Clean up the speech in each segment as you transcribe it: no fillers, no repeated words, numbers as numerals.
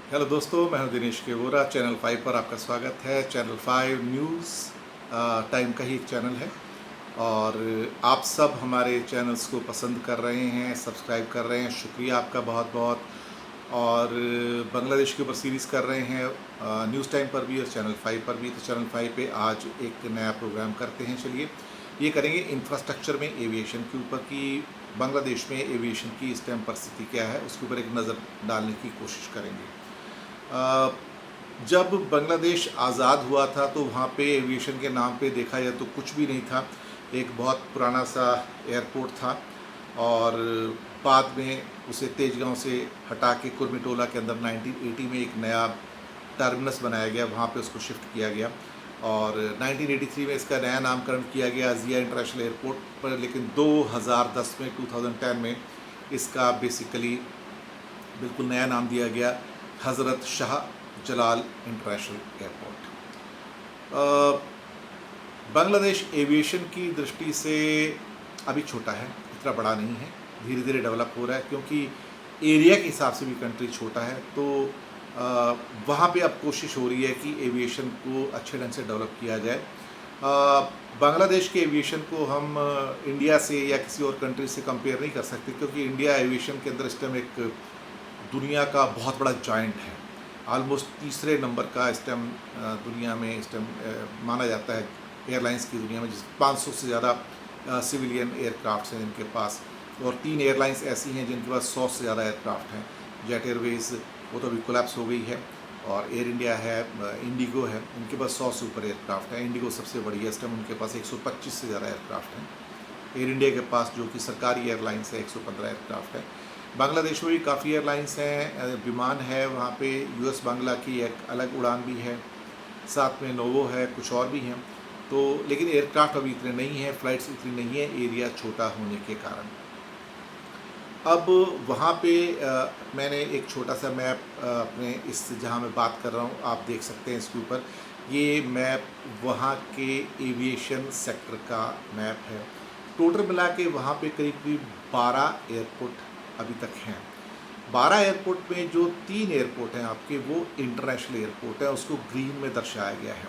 Hello दोस्तों, मैं हूं दिनेश केवोरा। चैनल 5 पर आपका स्वागत है। चैनल 5 न्यूज़ टाइम का ही एक चैनल है और आप सब हमारे चैनल्स को पसंद कर रहे हैं, सब्सक्राइब कर रहे हैं। शुक्रिया आपका बहुत बहुत। और बांग्लादेश के ऊपर सीरीज़ कर रहे हैं न्यूज़ टाइम पर भी और चैनल 5 पर भी। तो चैनल 5 पे आज एक नया प्रोग्राम करते हैं। चलिए ये करेंगे इंफ्रास्ट्रक्चर में एविएशन के ऊपर कि बांग्लादेश में एविएशन की इस टाइम परिस्थिति क्या है, उसके ऊपर एक नज़र डालने की कोशिश करेंगे। जब बांग्लादेश आज़ाद हुआ था तो वहाँ पे एविएशन के नाम पे देखा जाए तो कुछ भी नहीं था। एक बहुत पुराना सा एयरपोर्ट था और बाद में उसे तेजगांव से हटा के कुर्मिटोला के अंदर 1980 में एक नया टर्मिनस बनाया गया, वहाँ पे उसको शिफ्ट किया गया और 1983 में इसका नया नामकरण किया गया ज़िया इंटरनेशनल एयरपोर्ट पर। लेकिन 2010 में 2010 में इसका बेसिकली बिल्कुल नया नाम दिया गया हज़रत Shah Jalal international airport. Bangladesh aviation की दृष्टि से अभी छोटा है, इतना बड़ा नहीं है, धीरे धीरे डेवलप हो रहा है क्योंकि एरिया के हिसाब से भी कंट्री छोटा है। तो वहाँ पे अब कोशिश हो रही है कि एविएशन को अच्छे ढंग से डेवलप किया जाए। बांग्लादेश के एविएशन को हम इंडिया से या किसी और कंट्री से कंपेयर नहीं कर सकते क्योंकि इंडिया एविएशन के अंदर इस टाइम एक दुनिया का बहुत बड़ा जॉइंट है। ऑलमोस्ट तीसरे नंबर का इस टाइम दुनिया में इस टाइम माना जाता है एयरलाइंस की दुनिया में, जिस 500 से ज़्यादा सिविलियन एयरक्राफ्ट्स हैं जिनके पास, और 3 एयरलाइंस ऐसी हैं जिनके पास 100 से ज़्यादा एयरक्राफ्ट हैं। जेट एयरवेज़ वो तो अभी कोलैप्स हो गई है और एयर इंडिया है, इंडिगो है, इनके पास 100 से ऊपर एयरक्राफ्ट हैं। इंडिगो सबसे बड़ी है, इस टाइम उनके पास 125 से ज़्यादा एयरक्राफ्ट हैं। एयर इंडिया के पास, जो कि सरकारी एयरलाइंस है, 115 एयरक्राफ्ट है। बांग्लादेश में भी काफ़ी एयरलाइंस हैं, विमान है वहाँ पे। यूएस बांग्ला की एक अलग उड़ान भी है, साथ में नोवो है, कुछ और भी हैं। तो लेकिन एयरक्राफ्ट अभी इतने नहीं हैं, फ़्लाइट्स इतनी नहीं है, एरिया छोटा होने के कारण। अब वहाँ पे मैंने एक छोटा सा मैप अपने इस जहाँ मैं बात कर रहा हूँ आप देख सकते हैं इसके ऊपर। ये मैप वहाँ के एविएशन सेक्टर का मैप है। टोटल मिला के वहाँ पे करीब करीब 12 एयरपोर्ट अभी तक हैं। 12 एयरपोर्ट में जो 3 एयरपोर्ट हैं आपके, वो इंटरनेशनल एयरपोर्ट है, उसको ग्रीन में दर्शाया गया है।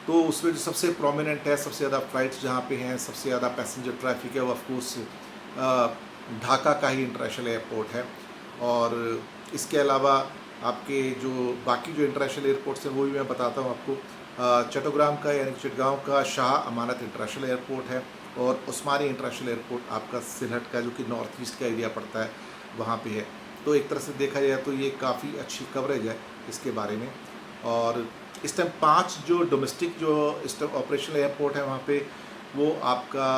तो उसमें जो सबसे प्रोमिनेंट है, सबसे ज़्यादा फ़्लाइट्स जहाँ पे हैं, सबसे ज़्यादा पैसेंजर ट्रैफिक है, वो ऑफकोर्स ढाका का ही इंटरनेशनल एयरपोर्ट है। और इसके अलावा आपके जो बाकी जो इंटरनेशनल एयरपोर्ट्स हैं वो भी मैं बताता हूँ आपको। चट्टग्राम का यानी चिटगांव का शाह अमानत इंटरनेशनल एयरपोर्ट है और उस्मानी इंटरनेशनल एयरपोर्ट आपका सिलहट का, जो कि नॉर्थ ईस्ट का एरिया पड़ता है, वहाँ पे है। तो एक तरह से देखा जाए तो ये काफ़ी अच्छी कवरेज है इसके बारे में। और इस टाइम 5 जो डोमेस्टिक जो इस टाइम ऑपरेशनल एयरपोर्ट है वहाँ पे, वो आपका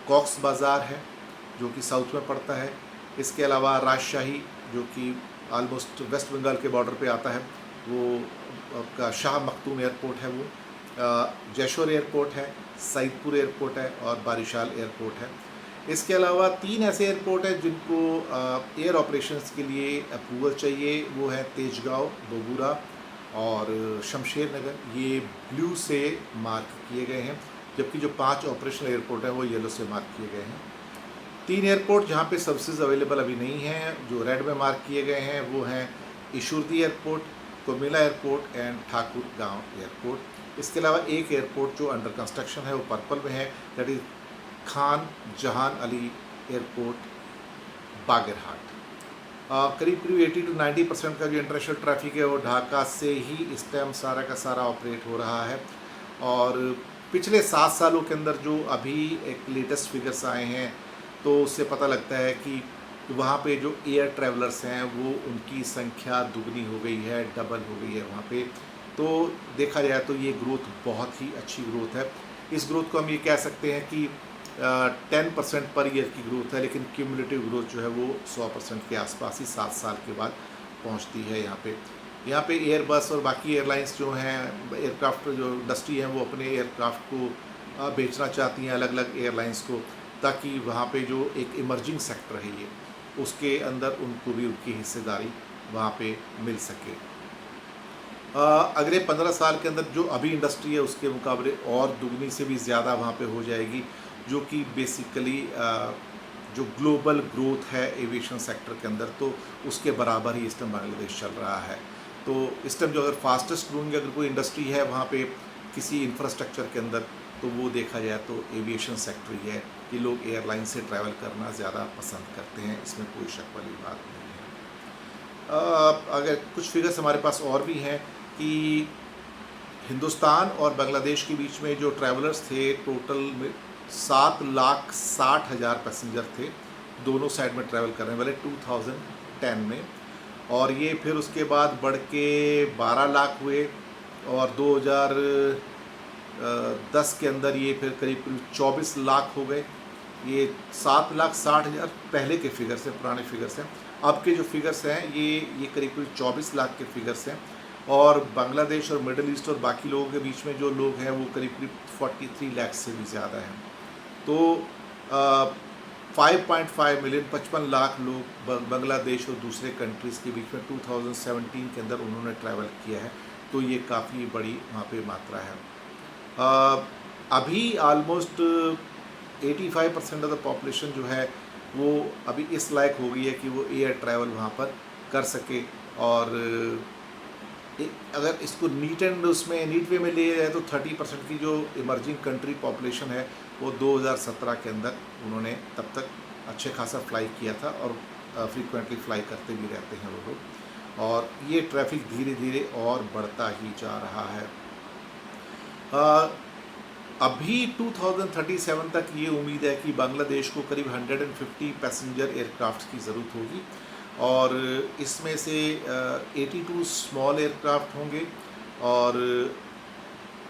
कॉक्स बाज़ार है जो कि साउथ में पड़ता है। इसके अलावा राजशाही जो कि ऑलमोस्ट वेस्ट बंगाल के बॉर्डर पे आता है, वो आपका शाह मखदूम एयरपोर्ट है। वो जयशोर एयरपोर्ट है, सईदपुर एयरपोर्ट है और बारिशाल एयरपोर्ट है। इसके अलावा 3 ऐसे एयरपोर्ट हैं जिनको एयर ऑपरेशंस के लिए अप्रूवल चाहिए, वो है तेजगांव, बोगुरा और शमशेर नगर। ये ब्लू से मार्क किए गए हैं, जबकि जो 5 ऑपरेशनल एयरपोर्ट हैं वो येलो से मार्क किए गए हैं। 3 एयरपोर्ट जहाँ पे सर्विसेज अवेलेबल अभी नहीं हैं, जो रेड में मार्क किए गए हैं, वो हैं Ishurdi airport, Comilla airport and Thakurgaon airport. इसके अलावा एक एयरपोर्ट जो अंडर कंस्ट्रक्शन है वो पर्पल में है, दैट इज़ खान जहान अली एयरपोर्ट, बागेरहाट। करीब करीब 80 to 90% का जो इंटरनेशनल ट्रैफिक है वो ढाका से ही इस टाइम सारा का सारा ऑपरेट हो रहा है। और पिछले 7 सालों के अंदर जो अभी एक लेटेस्ट फिगर्स आए हैं, तो उससे पता लगता है कि वहाँ पे जो एयर ट्रैवलर्स हैं वो उनकी संख्या दुगनी हो गई है, डबल हो गई है वहाँ पे। तो देखा जाए तो ये ग्रोथ बहुत ही अच्छी ग्रोथ है। इस ग्रोथ को हम ये कह सकते हैं कि 10% पर ईयर की ग्रोथ है, लेकिन क्यूमुलेटिव ग्रोथ जो है वो 100% के आसपास ही 7 साल के बाद पहुंचती है यहाँ पे एयरबस और बाकी एयरलाइंस जो हैं, एयरक्राफ्ट जो इंडस्ट्री है, वो अपने एयरक्राफ्ट को बेचना चाहती हैं अलग अलग एयरलाइंस को, ताकि वहाँ पे जो एक इमर्जिंग सेक्टर है ये, उसके अंदर उनको भी उनकी हिस्सेदारी वहाँ पे मिल सके। अगले 15 साल के अंदर जो अभी इंडस्ट्री है उसके मुकाबले और दुगनी से भी ज़्यादा वहाँ पे हो जाएगी, जो कि बेसिकली जो ग्लोबल ग्रोथ है एविएशन सेक्टर के अंदर, तो उसके बराबर ही इस टाइम बांग्लादेश चल रहा है। तो इस टाइम जो अगर फास्टेस्ट ग्रोइंग अगर कोई इंडस्ट्री है वहाँ पे किसी इंफ्रास्ट्रक्चर के अंदर, तो वो देखा जाए तो एविएशन सेक्टर ही है कि लोग एयरलाइन से ट्रैवल करना ज़्यादा पसंद करते हैं, इसमें कोई शक वाली बात नहीं है। अगर कुछ फिगर्स हमारे पास और भी हैं कि हिंदुस्तान और बांग्लादेश के बीच में जो ट्रैवलर्स थे टोटल में 7,60,000 पैसेंजर थे दोनों साइड में ट्रैवल करने वाले 2010 में, और ये फिर उसके बाद बढ़ के 12 लाख हुए और 2010 के अंदर ये फिर करीब 24 लाख हो गए। ये 7,60,000 पहले के फिगर्स हैं, पुराने फिगर्स हैं। अब के जो फिगर्स हैं ये करीब 24 लाख के फिगर्स हैं, और बांग्लादेश और मिडिल ईस्ट और बाकी लोगों के बीच में जो लोग हैं वो करीब 43 लाख से भी ज़्यादा हैं। तो 5.5 मिलियन 55 लाख लोग बांग्लादेश और दूसरे कंट्रीज़ के बीच में 2017 के अंदर उन्होंने ट्रैवल किया है, तो ये काफ़ी बड़ी वहाँ पे मात्रा है। अभी आलमोस्ट 85% ऑफ द पॉपुलेशन जो है वो अभी इस लायक हो गई है कि वो एयर ट्रैवल वहाँ पर कर सके, और अगर इसको नीट वे में ले जाए तो 30% की जो इमर्जिंग कंट्री पॉपुलेशन है वो 2017 के अंदर उन्होंने तब तक अच्छे खासा फ्लाई किया था, और फ्रीक्वेंटली फ्लाई करते भी रहते हैं वो लोग, और ये ट्रैफिक धीरे धीरे और बढ़ता ही जा रहा है। अभी 2037 तक ये उम्मीद है कि बांग्लादेश को करीब 150 पैसेंजर एयरक्राफ्ट की ज़रूरत होगी, और इसमें से 82 स्मॉल एयरक्राफ्ट होंगे, और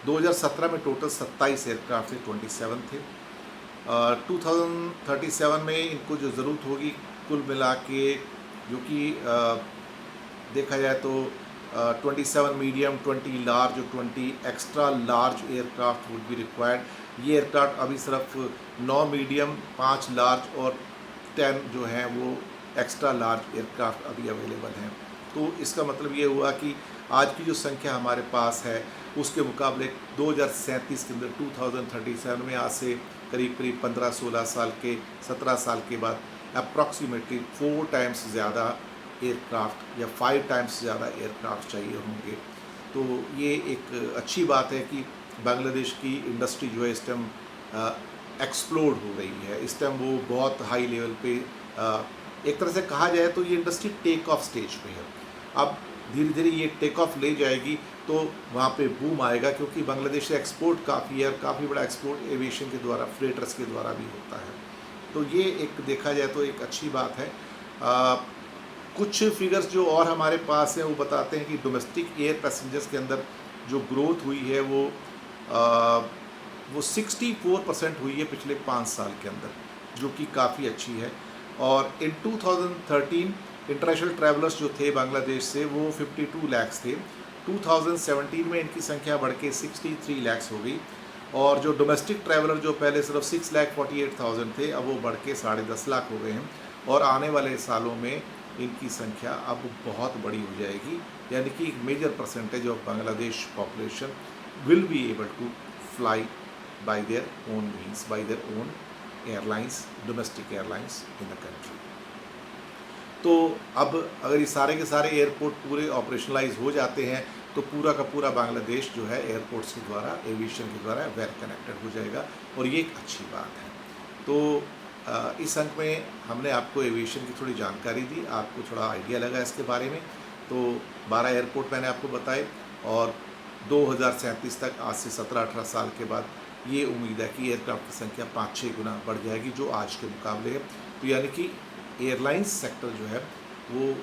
2017 में टोटल 27 एयरक्राफ्ट थे, 27 थे। 2037 में इनको जो ज़रूरत होगी कुल मिला के, जो कि देखा जाए तो 27 मीडियम, 20 लार्ज और 20 extra large aircraft would be required. ये एयरक्राफ्ट अभी सिर्फ 9 मीडियम, 5 लार्ज और 10 जो हैं वो एक्स्ट्रा लार्ज एयरक्राफ्ट अभी अवेलेबल हैं। तो इसका मतलब ये हुआ कि आज की जो संख्या हमारे पास है उसके मुकाबले 2037 के अंदर 2037 में आज से करीब 15-16 साल के 17 साल के बाद अप्रॉक्सीमेटली 4 टाइम्स ज़्यादा एयरक्राफ्ट या 5 टाइम्स ज़्यादा एयरक्राफ्ट चाहिए होंगे। तो ये एक अच्छी बात है कि बांग्लादेश की इंडस्ट्री जो है इस टाइम एक्सप्लोड हो रही है। इस टाइम वो बहुत हाई लेवल पे, एक तरह से कहा जाए तो ये इंडस्ट्री टेक ऑफ स्टेज पे है। अब धीरे धीरे ये टेक ऑफ ले जाएगी तो वहाँ पे बूम आएगा, क्योंकि बांग्लादेश से एक्सपोर्ट काफ़ी है, और काफ़ी बड़ा एक्सपोर्ट एविएशन के द्वारा, फ्रेटर्स के द्वारा भी होता है। तो ये एक देखा जाए तो एक अच्छी बात है। कुछ फिगर्स जो और हमारे पास हैं वो बताते हैं कि डोमेस्टिक एयर पैसेंजर्स के अंदर जो ग्रोथ हुई है वो 64% हुई है पिछले 5 साल के अंदर, जो कि काफ़ी अच्छी है। और इन 2013 इंटरनेशनल ट्रैवलर्स जो थे बांग्लादेश से वो 52 लाख थे। 2017 में इनकी संख्या बढ़ के 63 लाख हो गई, और जो डोमेस्टिक ट्रैवलर जो पहले सिर्फ 6,48,000 थे अब वो बढ़ के 10.5 लाख हो गए हैं, और आने वाले सालों में इनकी संख्या अब बहुत बड़ी हो जाएगी, यानी कि एक major percentage of Bangladesh population will be able to fly by their own means, by their own airlines, domestic airlines in the country. तो अब अगर ये सारे के सारे एयरपोर्ट पूरे ऑपरेशनलाइज हो जाते हैं तो पूरा का पूरा बांग्लादेश जो है एयरपोर्ट्स के द्वारा, एविएशन के द्वारा वेल कनेक्टेड हो जाएगा, और ये एक अच्छी बात है। तो इस अंक में हमने आपको एविएशन की थोड़ी जानकारी दी, आपको थोड़ा आइडिया लगा इसके बारे में। तो 12 एयरपोर्ट मैंने आपको बताए, और 2037 तक, आज से 17-18 साल के बाद ये उम्मीद है कि एयरक्राफ्ट की संख्या 5-6 गुना बढ़ जाएगी जो आज के मुकाबले है। तो यानी कि एयरलाइंस सेक्टर जो है वो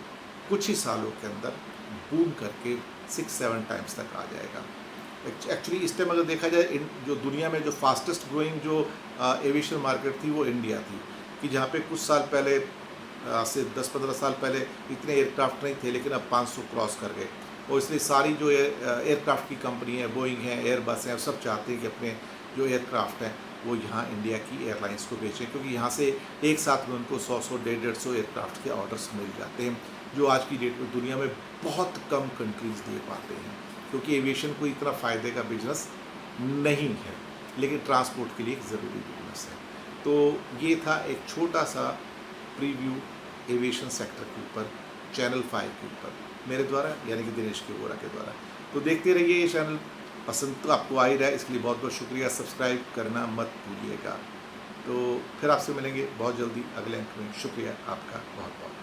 कुछ ही सालों के अंदर बूम करके 6-7 टाइम्स तक आ जाएगा। एक्चुअली इस टाइम अगर देखा जाए जो दुनिया में जो फास्टेस्ट ग्रोइंग जो एविएशन मार्केट थी वो इंडिया थी, कि जहाँ पे कुछ साल पहले, आज से 10-15 साल पहले इतने एयरक्राफ्ट नहीं थे, लेकिन अब 500 क्रॉस कर गए। और इसलिए सारी जो एयरक्राफ्ट की कंपनी है, बोइंग है, एयरबस हैं, सब चाहते हैं कि अपने जो एयरक्राफ्ट हैं वो यहाँ इंडिया की एयरलाइंस को बेचें, क्योंकि यहाँ से एक साथ में उनको 100-100, 150-150 एयरक्राफ्ट के ऑर्डर्स मिल जाते हैं, जो आज की डेट में दुनिया में बहुत कम कंट्रीज़ दे पाते हैं, क्योंकि एविएशन कोई इतना फ़ायदे का बिजनेस नहीं है, लेकिन ट्रांसपोर्ट के लिए एक ज़रूरी बिजनेस है। तो ये था एक छोटा सा प्रीव्यू एविएशन सेक्टर के ऊपर, चैनल 5 के ऊपर। मेरे द्वारा, यानी कि दिनेश के वोरा के द्वारा। तो देखते रहिए ये चैनल, पसंद तो आपको आ ही रहा है, इसके लिए बहुत बहुत शुक्रिया। सब्सक्राइब करना मत भूलिएगा। तो फिर आपसे मिलेंगे बहुत जल्दी अगले अंक में। शुक्रिया आपका बहुत बहुत।